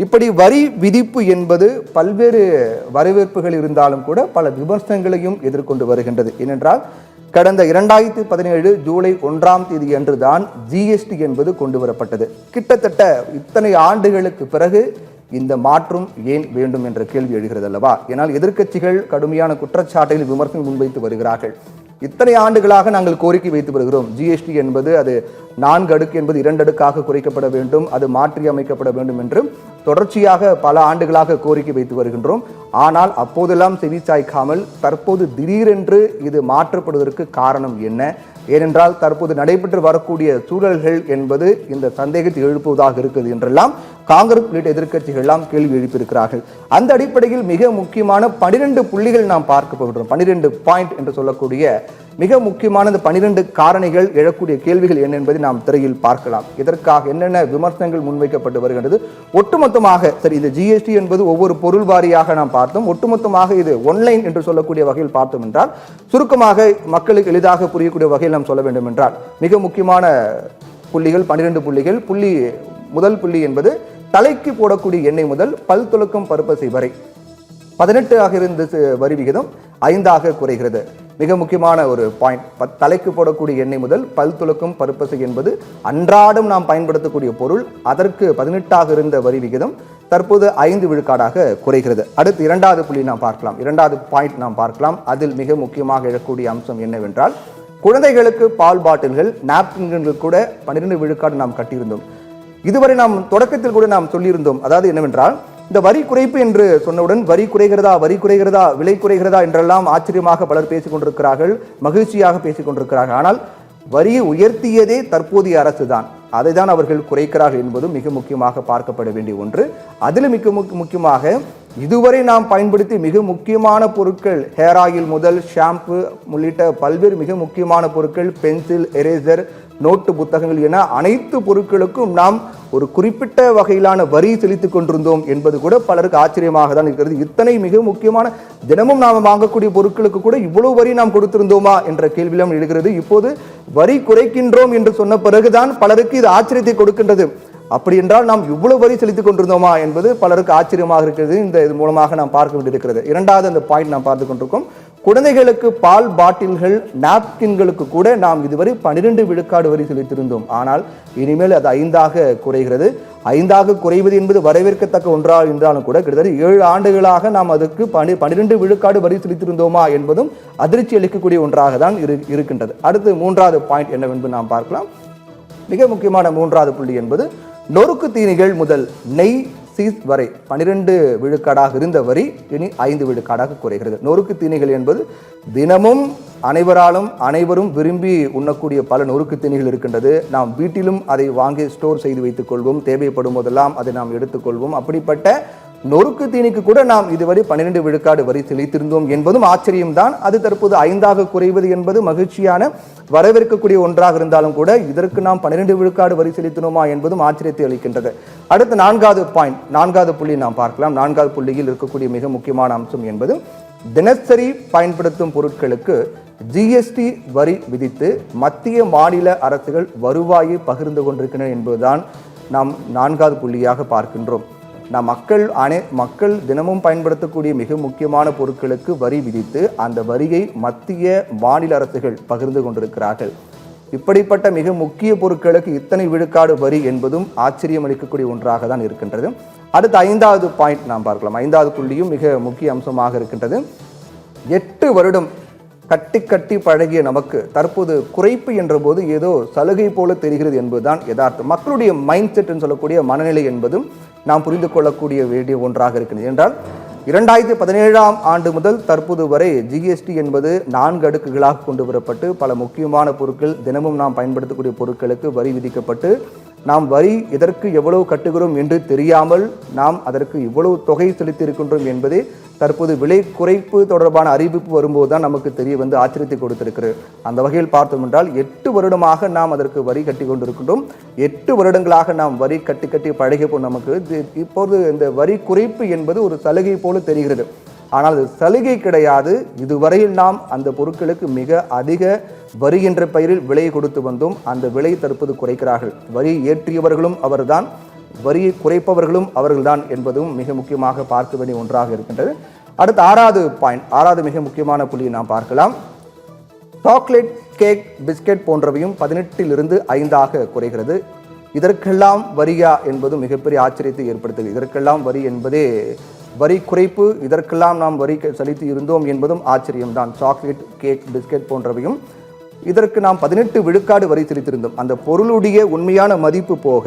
இப்படி வரி விதிப்பு என்பது பல்வேறு வரவேற்புகள் இருந்தாலும் கூட பல விமர்சனங்களையும் எதிர்கொண்டு வருகின்றது. ஏனென்றால் கடந்த 2017 ஜூலை 1ஆம் தேதி அன்றுதான் ஜிஎஸ்டி என்பது கொண்டு வரப்பட்டது. கிட்டத்தட்ட இத்தனை ஆண்டுகளுக்கு பிறகு இந்த மாற்றம் ஏன் வேண்டும் என்ற கேள்வி எழுகிறது அல்லவா? ஏனால் எதிர்க்கட்சிகள் கடுமையான குற்றச்சாட்டுகள் விமர்சனம் முன்வைத்து வருகிறார்கள். இத்தனை ஆண்டுகளாக நாங்கள் கோரிக்கை வைத்து வருகிறோம். ஜிஎஸ்டி என்பது அது 4 அடுக்கு என்பது 2 அடுக்காக குறைக்கப்பட வேண்டும், அது மாற்றி அமைக்கப்பட வேண்டும் என்று தொடர்ச்சியாக பல ஆண்டுகளாக கோரிக்கை வைத்து வருகின்றோம். ஆனால் அப்போதெல்லாம் செவி சாய்க்காமல் தற்போது திடீரென்று இது மாற்றப்படுவதற்கு காரணம் என்ன? ஏனென்றால் தற்போது நடைபெற்று வரக்கூடிய சூழல்கள் என்பது இந்த சந்தேகத்தை எழுப்புவதாக இருக்குது என்றெல்லாம் காங்கிரஸ் உள்ளிட்ட எதிர்க்கட்சிகள் எல்லாம் கேள்வி எழுப்பியிருக்கிறார்கள். அந்த அடிப்படையில் மிக முக்கியமான 12 புள்ளிகள் நாம் பார்க்க போகின்றோம். 12 பாயிண்ட் என்று சொல்லக்கூடிய மிக முக்கியமான இந்த 12 காரணிகள் எழக்கூடிய கேள்விகள் என்ன என்பதை நாம் திரையில் பார்க்கலாம். இதற்காக என்னென்ன விமர்சனங்கள் முன்வைக்கப்பட்டு வருகின்றது, ஒட்டுமொத்தமாக சரி இந்த ஜிஎஸ்டி என்பது ஒவ்வொரு பொருள் வாரியாக நாம் பார்த்தோம். ஒட்டுமொத்தமாக இது ஒன்லைன் என்று சொல்லக்கூடிய வகையில் பார்த்தோம் என்றால் சுருக்கமாக மக்களுக்கு எளிதாக புரியக்கூடிய வகையில் நாம் சொல்ல வேண்டும் என்றால் மிக முக்கியமான புள்ளிகள் 12 புள்ளிகள். முதல் புள்ளி என்பது தலைக்கு போடக்கூடிய எண்ணெய் முதல் பல் துலக்கும் பருப்பசை வரை 18 ஆக இருந்த வரி விகிதம் 5ஆக குறைகிறது. மிக முக்கியமான ஒரு பாயிண்ட். தலைக்கு போடக்கூடிய எண்ணெய் முதல் பல் துலக்கும் பருப்பசை என்பது அன்றாடம் நாம் பயன்படுத்தக்கூடிய பொருள். அதற்கு 18ஆக இருந்த வரி விகிதம் தற்போது 5 விழுக்காடாக குறைகிறது. அடுத்து 2வது புள்ளி நாம் பார்க்கலாம். 2வது பாயிண்ட் நாம் பார்க்கலாம். அதில் மிக முக்கியமாக எழக்கூடிய அம்சம் என்னவென்றால் குழந்தைகளுக்கு பால் பாட்டில்கள் நாப்கின்கள் கூட 12 விழுக்காடு நாம் கட்டியிருந்தோம். இதுவரை நாம் தொடக்கத்தில் கூட நாம் சொல்லியிருந்தோம். அதாவது என்னவென்றால் இந்த வரி குறைப்பு என்று சொன்னவுடன் வரி குறைகிறதா விலை குறைகிறதா என்றெல்லாம் ஆச்சரியமாக பலர் பேசிக் கொண்டிருக்கிறார்கள், மகிழ்ச்சியாக பேசிக் கொண்டிருக்கிறார்கள். ஆனால் வரியை உயர்த்தியதே தற்போதைய அரசு தான். அதை தான் அவர்கள் குறைக்கிறார்கள் என்பதும் மிக முக்கியமாக பார்க்கப்பட வேண்டிய ஒன்று. அதில் மிக முக்கியமாக இதுவரை நாம் பயன்படுத்தி மிக முக்கியமான பொருட்கள், ஹேர் ஆயில் முதல் ஷாம்பு உள்ளிட்ட பல்வேறு மிக முக்கியமான பொருட்கள், பென்சில், எரேசர், நோட்டு புத்தகங்கள் என அனைத்து பொருட்களுக்கும் நாம் ஒரு குறிப்பிட்ட வகையிலான வரி செலுத்திக் கொண்டிருந்தோம் என்பது கூட பலருக்கு ஆச்சரியமாக தான் இருக்கிறது. இத்தனை மிக முக்கியமான தினமும் நாம் வாங்கக்கூடிய பொருட்களுக்கு கூட இவ்வளவு வரி நாம் கொடுத்திருந்தோமா என்ற கேள்வியும் எழுகிறது. இப்போது வரி குறைக்கின்றோம் என்று சொன்ன பிறகுதான் பலருக்கு இது ஆச்சரியத்தை கொடுக்கின்றது. அப்படி என்றால் நாம் இவ்வளவு வரி செலுத்திக் கொண்டிருந்தோமா என்பது பலருக்கு ஆச்சரியமாக இருக்கிறது. இது மூலமாக நாம் பார்க்க வேண்டியிருக்கிறது. 2வது அந்த பாயிண்ட் நாம் பார்த்து கொண்டிருக்கோம். குழந்தைகளுக்கு பால் பாட்டில்கள் நாப்கின்களுக்கு கூட நாம் இதுவரை 12 விழுக்காடு வரி செலுத்தியிருந்தோம். ஆனால் இனிமேல் அது 5ஆக குறைகிறது. 5ஆக குறைவது என்பது வரவேற்கத்தக்க ஒன்றாக இருந்தாலும் கூட கிட்டத்தட்ட 7 ஆண்டுகளாக நாம் அதுக்கு 12 விழுக்காடு வரி செலுத்தியிருந்தோமா என்பதும் அதிர்ச்சி அளிக்கக்கூடிய ஒன்றாக தான் இருக்கின்றது. அடுத்து 3வது பாயிண்ட் என்னவென்று நாம் பார்க்கலாம். மிக முக்கியமான 3வது புள்ளி என்பது நொறுக்கு தீனிகள் முதல் நெய் சீஸ் வரை 12 விழுக்காடாக இருந்த வரி இனி 5 விழுக்காடாக குறைகிறது. நொறுக்கு தீனிகள் என்பது தினமும் அனைவரும் விரும்பி உண்ணக்கூடிய பல நொறுக்கு தீனிகள் இருக்கின்றது. நாம் வீட்டிலும் அதை வாங்கி ஸ்டோர் செய்து வைத்துக் கொள்வோம். தேவைப்படும் போதெல்லாம் அதை நாம் எடுத்துக்கொள்வோம். அப்படிப்பட்ட நொறுக்கு தீனிக்கு கூட நாம் இதுவரை 12 விழுக்காடு வரி செலுத்தியிருந்தோம் என்பதும் ஆச்சரியம்தான். அது தற்போது 5ஆக குறைவது என்பது மகிழ்ச்சியான வரவேற்கக்கூடிய ஒன்றாக இருந்தாலும் கூட இதற்கு நாம் 12 விழுக்காடு வரி செலுத்தினோமா என்பதும் ஆச்சரியத்தை அளிக்கின்றது. அடுத்து 4வது பாயிண்ட், 4வது புள்ளி நாம் பார்க்கலாம். 4வது புள்ளியில் இருக்கக்கூடிய மிக முக்கியமான அம்சம் என்பது தினசரி பயன்படுத்தும் பொருட்களுக்கு ஜிஎஸ்டி வரி விதித்து மத்திய மாநில அரசுகள் வருவாயை பகிர்ந்து கொண்டிருக்கின்றன என்பதுதான் நாம் 4வது புள்ளியாக பார்க்கின்றோம். நாம் மக்கள் தினமும் பயன்படுத்தக்கூடிய மிக முக்கியமான பொருட்களுக்கு வரி விதித்து அந்த வரியை மத்திய மாநில அரசுகள் பகிர்ந்து கொண்டிருக்கிறார்கள். இப்படிப்பட்ட மிக முக்கிய பொருட்களுக்கு இத்தனை விழுக்காடு வரி என்பதும் ஆச்சரியம் அளிக்கக்கூடிய ஒன்றாக தான் இருக்கின்றது. அடுத்த 5வது பாயிண்ட் நாம் பார்க்கலாம். 5வது புள்ளியும் மிக முக்கிய அம்சமாக இருக்கின்றது. 8 வருடம் கட்டி பழகிய நமக்கு தற்போது குறைப்பு என்ற போது ஏதோ சலுகை போல தெரிகிறது என்பதுதான் யதார்த்தம். மக்களுடைய மைண்ட் செட் என்று சொல்லக்கூடிய மனநிலை என்பதும் நாம் புரிந்து கொள்ளக்கூடிய வேண்டிய ஒன்றாக இருக்கிறது. என்றால் 2017ஆம் ஆண்டு முதல் தற்போது வரை ஜிஎஸ்டி என்பது 4 அடுக்குகளாக கொண்டு வரப்பட்டு பல முக்கியமான பொருட்கள் தினமும் நாம் பயன்படுத்தக்கூடிய பொருட்களுக்கு வரி விதிக்கப்பட்டு நாம் வரி எதற்கு எவ்வளவு கட்டுகிறோம் என்று தெரியாமல் நாம் அதற்கு இவ்வளவு தொகை செலுத்தி இருக்கின்றோம் என்பதே தற்போது விலை குறைப்பு தொடர்பான அறிவிப்பு வரும்போது தான் நமக்கு தெரிய வந்து ஆச்சரியத்தை கொடுத்திருக்கிறது. அந்த வகையில் பார்த்தோம் என்றால் 8 வருடமாக நாம் அதற்கு வரி கட்டி கொண்டிருக்கின்றோம். 8 வருடங்களாக நாம் வரி கட்டி பழகிய நமக்கு இப்போது இந்த வரி குறைப்பு என்பது ஒரு சலுகை போல தெரிகிறது. ஆனால் அது சலுகை கிடையாது. இதுவரையில் நாம் அந்த பொருட்களுக்கு மிக அதிக வரி என்ற பெயரில் விலையை கொடுத்து வந்தோம். அந்த விலை தற்போது குறைக்கிறார்கள். வரி ஏற்றியவர்களும் அவர்தான், வரியை குறைப்பவர்களும் அவர்கள்தான் என்பதும் மிக முக்கியமாக பார்க்க வேண்டிய ஒன்றாக இருக்கின்றது. அடுத்து ஆறாவது மிக முக்கியமான புள்ளியை நாம் பார்க்கலாம். சாக்லேட், கேக், பிஸ்கெட் போன்றவையும் 18 5 குறைகிறது. இதற்கெல்லாம் வரியா என்பது மிகப்பெரிய ஆச்சரியத்தை ஏற்படுத்துகிறது. இதற்கெல்லாம் வரி என்பதே வரி குறைப்பு, இதற்கெல்லாம் நாம் வரி செலுத்தி இருந்தோம் என்பதும் ஆச்சரியம்தான். சாக்லேட், கேக், பிஸ்கெட் போன்றவையும் இதற்கு நாம் 18 விழுக்காடு வரி செலுத்தியிருந்தோம். அந்த பொருளுடைய உண்மையான மதிப்பு போக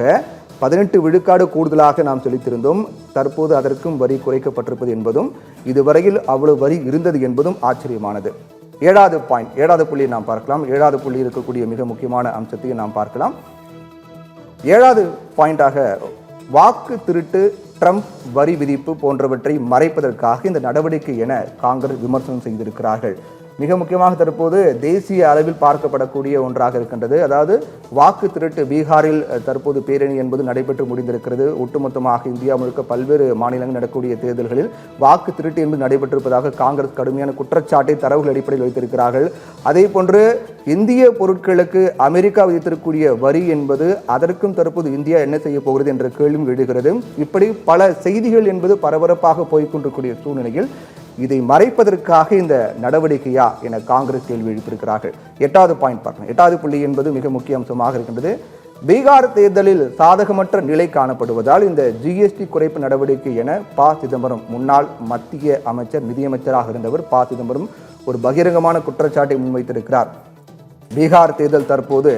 18 விழுக்காடு கூடுதலாக நாம் செலுத்தியிருந்தோம். தற்போது அதற்கும் வரி குறைக்கப்பட்டிருப்பது என்பதும் இதுவரையில் அவ்வளவு வரி இருந்தது என்பதும் ஆச்சரியமானது. ஏழாவது புள்ளியை நாம் பார்க்கலாம். ஏழாவது புள்ளி இருக்கக்கூடிய மிக முக்கியமான அம்சத்தையும் நாம் பார்க்கலாம். ஏழாவது பாயிண்டாக வாக்கு திருட்டு, ட்ரம்ப் வரி விதிப்பு போன்றவற்றை மறைப்பதற்காக இந்த நடவடிக்கை என காங்கிரஸ் விமர்சனம் செய்திருக்கிறார்கள். மிக முக்கியமாக தற்போது தேசிய அளவில் பார்க்கப்படக்கூடிய ஒன்றாக இருக்கின்றது. அதாவது வாக்கு திருட்டு. பீகாரில் தற்போது பேரணி என்பது நடைபெற்று முடிந்திருக்கிறது. ஒட்டுமொத்தமாக இந்தியா முழுக்க பல்வேறு மாநிலங்கள் நடக்கக்கூடிய தேர்தல்களில் வாக்கு திருட்டு என்பது நடைபெற்றிருப்பதாக காங்கிரஸ் கடுமையான குற்றச்சாட்டை தரவுகள் அடிப்படையில் வைத்திருக்கிறார்கள். அதே போன்று இந்திய பொருட்களுக்கு அமெரிக்கா விதித்திருக்கக்கூடிய வரி என்பது அதற்கும் தற்போது இந்தியா என்ன செய்ய போகிறது என்ற கேள்வியும் எழுகிறது. இப்படி பல செய்திகள் என்பது பரபரப்பாக போய்கொண்டிருக்கூடிய சூழ்நிலையில் இதை மறைப்பதற்காக இந்த நடவடிக்கையா என காங்கிரஸ் கேள்வி எழுப்பியிருக்கிறார்கள். எட்டாவது பாயிண்ட் பார்க்கணும். எட்டாவது புள்ளி என்பது மிக முக்கிய அம்சமாக இருக்கின்றது. பீகார் தேர்தலில் சாதகமற்ற நிலை காணப்படுவதால் இந்த ஜிஎஸ்டி குறைப்பு நடவடிக்கை என சிதம்பரம், முன்னாள் மத்திய அமைச்சர், நிதியமைச்சராக இருந்தவர் சிதம்பரம் ஒரு பகிரங்கமான குற்றச்சாட்டை முன்வைத்திருக்கிறார். பீகார் தேர்தல் தற்போது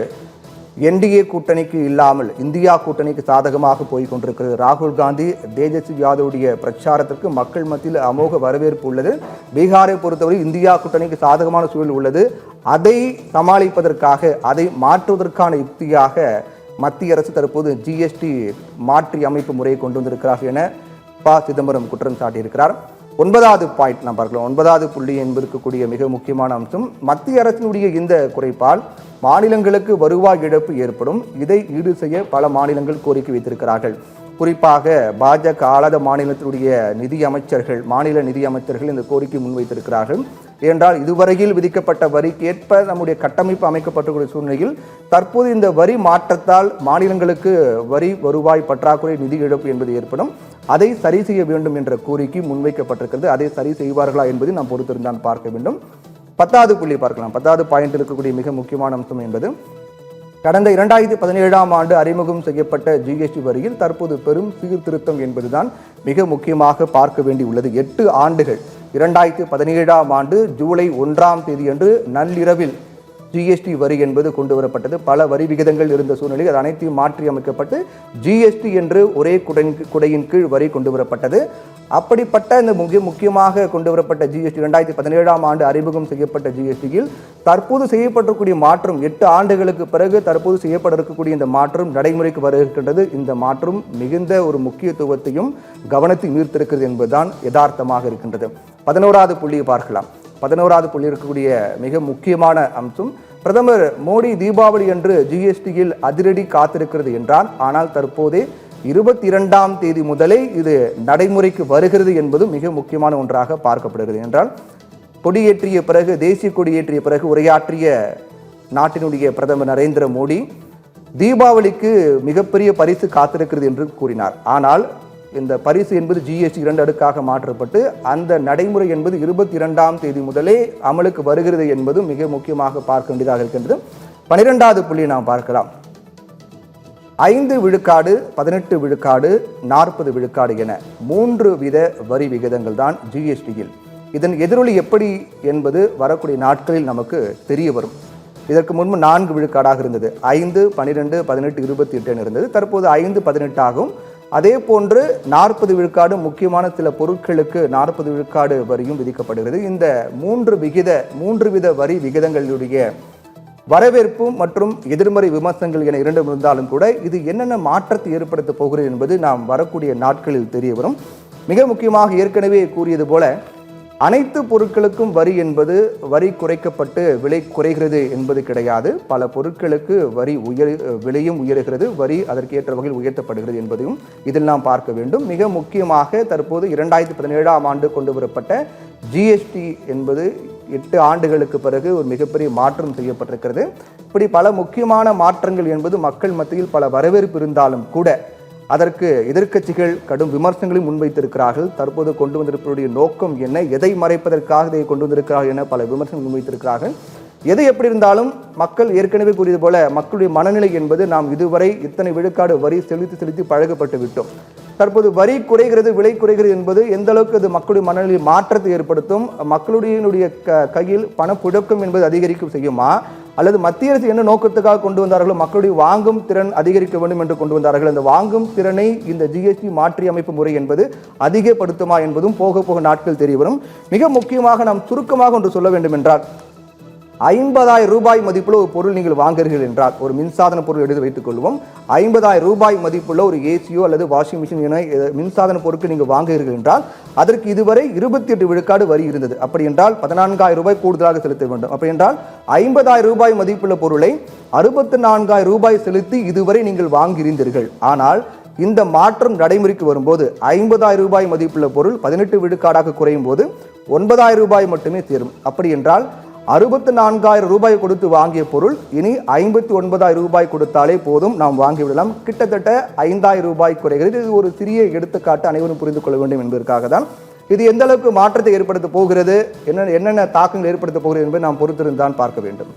என்டிஏ கூட்டணிக்கு இல்லாமல் இந்தியா கூட்டணிக்கு சாதகமாக போய் கொண்டிருக்கிறது. ராகுல் காந்தி, தேஜஸ்வி யாதவுடைய பிரச்சாரத்திற்கு மக்கள் மத்தியில் அமோக வரவேற்பு உள்ளது. பீகாரை பொறுத்தவரை இந்தியா கூட்டணிக்கு சாதகமான சூழல் உள்ளது. அதை சமாளிப்பதற்காக, அதை மாற்றுவதற்கான யுக்தியாக மத்திய அரசு தற்போது ஜிஎஸ்டி மாற்றி அமைப்பு முறையை கொண்டு வந்திருக்கிறார்கள் என சிதம்பரம் குற்றம் சாட்டியிருக்கிறார். 9வது பாயிண்ட் நாம் பார்க்கலாம். 9வது புள்ளி என்பதற்குரிய மிக முக்கியமான அம்சம், மத்திய அரசினுடைய இந்த குறைப்பால் மாநிலங்களுக்கு வருவாய் இழப்பு ஏற்படும். இதை ஈடு செய்ய பல மாநிலங்கள் கோரிக்கை வைத்திருக்கிறார்கள். குறிப்பாக பாஜக ஆளாத மாநிலத்தினுடைய மாநில நிதி அமைச்சர்கள் இந்த கோரிக்கை முன்வைத்திருக்கிறார்கள். ஏனென்றால் இதுவரையில் விதிக்கப்பட்ட வரிக்கேற்ப நம்முடைய கட்டமைப்பு அமைக்கப்பட்டுள்ள சூழ்நிலையில் தற்போது இந்த வரி மாற்றத்தால் மாநிலங்களுக்கு வரி வருவாய் பற்றாக்குறை, நிதி இழப்பு என்பது ஏற்படும். அதை சரி செய்ய வேண்டும் என்ற கோரிக்கை முன்வைக்கப்பட்டிருக்கிறது. அதை சரி செய்வார்களா என்பதை நாம் பொறுத்திருந்தான் பார்க்க வேண்டும். 10வது புள்ளி பார்க்கலாம். 10வது பாயிண்ட் இருக்கக்கூடிய மிக முக்கியமான அம்சம் என்பது, கடந்த 2017ஆம் ஆண்டு அறிமுகம் செய்யப்பட்ட ஜிஎஸ்டி வரியில் தற்போது பெரும் சீர்திருத்தம் என்பதுதான் மிக முக்கியமாக பார்க்க வேண்டியுள்ளது. 8 ஆண்டுகள் 2017ஆம் ஆண்டு ஜூலை 1ஆம் தேதியன்று நள்ளிரவில் ஜிஎஸ்டி வரி என்பது கொண்டு வரப்பட்டது. பல வரி விகிதங்கள் இருந்த சூழ்நிலை அது அனைத்தையும் மாற்றி அமைக்கப்பட்டு ஜிஎஸ்டி என்று ஒரே குடையின் கீழ் வரி கொண்டு வரப்பட்டது. அப்படிப்பட்ட இந்த முக்கியமாக கொண்டு வரப்பட்ட ஜிஎஸ்டி 2017ஆம் ஆண்டு அறிமுகம் செய்யப்பட்ட ஜிஎஸ்டியில் தற்போது செய்யப்பட்டிருக்கக்கூடிய மாற்றம், 8 ஆண்டுகளுக்கு பிறகு தற்போது செய்யப்பட இருக்கக்கூடிய இந்த மாற்றம் நடைமுறைக்கு வர இருக்கின்றது. இந்த மாற்றம் மிகுந்த ஒரு முக்கியத்துவத்தையும் கவனத்தை ஈர்த்திருக்கிறது என்பதுதான் யதார்த்தமாக இருக்கின்றது. 11வது புள்ளியை பார்க்கலாம். 11வது புள்ளி இருக்கக்கூடிய மிக முக்கியமான அம்சம், பிரதமர் மோடி தீபாவளி அன்று ஜிஎஸ்டியில் அதிரடி காத்திருக்கிறது என்றார். ஆனால் தற்போதே 22ஆம் தேதி முதலே இது நடைமுறைக்கு வருகிறது என்பது மிக முக்கியமான ஒன்றாக பார்க்கப்படுகிறது. என்றால் கொடியேற்றிய பிறகு, தேசிய கொடியேற்றிய பிறகு உரையாற்றிய நாட்டினுடைய பிரதமர் நரேந்திர மோடி தீபாவளிக்கு மிகப்பெரிய பரிசு காத்திருக்கிறது என்று கூறினார். ஆனால் இந்த பரிசு என்பது ஜிஎஸ்டி 2 அடுக்காக மாற்றப்பட்டு அந்த நடைமுறை என்பது 22ஆம் தேதி முதலே அமலுக்கு வருகிறது என்பது மிக முக்கியமாக பார்க்க வேண்டியதாக இருக்கின்றது. 12வது புள்ளியை நாம் பார்க்கலாம். 5 விழுக்காடு, 18 விழுக்காடு, 40 விழுக்காடு என 3 வித வரி விகிதங்கள் தான் ஜிஎஸ்டியில். இதன் எதிரொலி எப்படி என்பது வரக்கூடிய நாட்களில் நமக்கு தெரிய வரும். இதற்கு முன்பு 4 விழுக்காடாக இருந்தது. 5, 12, 18, 28 இருந்தது. தற்போது 5, 18 ஆகும். அதே போன்று 40 விழுக்காடு முக்கியமான சில பொருட்களுக்கு 40 விழுக்காடு வரியும் விதிக்கப்படுகிறது. இந்த 3 வித வரி விகிதங்களுடைய வரவேற்பு மற்றும் எதிர்மறை விமர்சனங்கள் என 2 இருந்தாலும் கூட இது என்னென்ன மாற்றத்தை ஏற்படுத்த போகிறது என்பது நாம் வரக்கூடிய நாட்களில் தெரிய வரும். மிக முக்கியமாக ஏற்கனவே கூறியது போல அனைத்து பொருட்களுக்கும் வரி என்பது வரி குறைக்கப்பட்டு விலை குறைகிறது என்பது கிடையாது. பல பொருட்களுக்கு விலையும் உயர்கிறது, வரி அதற்கேற்ற வகையில் உயர்த்தப்படுகிறது என்பதையும் இதில் நாம் பார்க்க வேண்டும். மிக முக்கியமாக தற்போது 2017ஆம் ஆண்டு கொண்டு வரப்பட்ட ஜிஎஸ்டி என்பது 8 ஆண்டுகளுக்கு பிறகு ஒரு மிகப்பெரிய மாற்றம் செய்யப்பட்டிருக்கிறது. இப்படி பல முக்கியமான மாற்றங்கள் என்பது மக்கள் மத்தியில் பல வரவேற்பு இருந்தாலும் கூட அதற்கு எதிர்க்கட்சிகள் கடும் விமர்சனங்களையும் முன்வைத்திருக்கிறார்கள். தற்போது கொண்டு வந்திருப்பவருடைய நோக்கம் என்ன, எதை மறைப்பதற்காக இதை கொண்டு வந்திருக்கிறார்கள் என பல விமர்சனங்கள் முன்வைத்திருக்கிறார்கள். எது எப்படி இருந்தாலும் மக்கள் ஏற்கனவே கூறியது போல மக்களுடைய மனநிலை என்பது நாம் இதுவரை இத்தனை விழுக்காடு வரி செலுத்தி பழகப்பட்டு விட்டோம். தற்போது வரி குறைகிறது, விலை குறைகிறது என்பது எந்த அளவுக்கு அது மக்களுடைய மனநிலையில் மாற்றத்தை ஏற்படுத்தும், மக்களுடைய கையில் பணப்புழக்கம் என்பது அதிகரிக்கும் செய்யுமா, அல்லது மத்திய அரசு என்ன நோக்கத்துக்காக கொண்டு வந்தார்களோ மக்களுடைய வாங்கும் திறன் அதிகரிக்க வேண்டும் என்று கொண்டு வந்தார்கள், அந்த வாங்கும் திறனை இந்த ஜிஎஸ்டி மாற்றி அமைப்பு முறை என்பது அதிகப்படுத்துமா என்பதும் போக போக நாட்கள் தெரிய வரும். மிக முக்கியமாக நாம் சுருக்கமாக ஒன்று சொல்ல வேண்டும் என்றால், 50,000 ரூபாய் மதிப்புள்ள ஒரு பொருள் நீங்கள் வாங்குகிறீர்கள் என்றால், ஒரு மின்சாதன பொருள் எடுத்து வைத்துக் கொள்வோம், 50,000 ரூபாய் மதிப்புள்ள ஒரு ஏசியோ அல்லது வாஷிங் மிஷின் என மின்சாதன பொருட்கள் நீங்கள் வாங்குகிறீர்கள் என்றால் அதற்கு இதுவரை 28 விழுக்காடு வரி இருந்தது. அப்படி என்றால் 14,000 ரூபாய் கூடுதலாக செலுத்த வேண்டும். அப்படி என்றால் 50,000 ரூபாய் மதிப்புள்ள பொருளை 64,000 ரூபாய் செலுத்தி இதுவரை நீங்கள் வாங்கியிருந்தீர்கள். ஆனால் இந்த மாற்றம் நடைமுறைக்கு வரும்போது 50,000 ரூபாய் மதிப்புள்ள பொருள் 18 விழுக்காடாக குறையும் போது 9,000 ரூபாய் மட்டுமே சேரும். அப்படி என்றால் 64,000 ரூபாய் கொடுத்து வாங்கிய பொருள் இனி 59,000 ரூபாய் கொடுத்தாலே போதும், நாம் வாங்கிவிடலாம். கிட்டத்தட்ட 5,000 ரூபாய் குறைகிறது. இது ஒரு சிறிய எடுத்துக்காட்டு, அனைவரும் புரிந்து கொள்ள வேண்டும் என்பதற்காக தான். இது எந்த அளவுக்கு மாற்றத்தை ஏற்படுத்த போகிறது, என்னென்ன தாக்கங்கள் ஏற்படுத்த போகிறது என்பதை நாம் பொறுத்திருந்தான் பார்க்க வேண்டும்.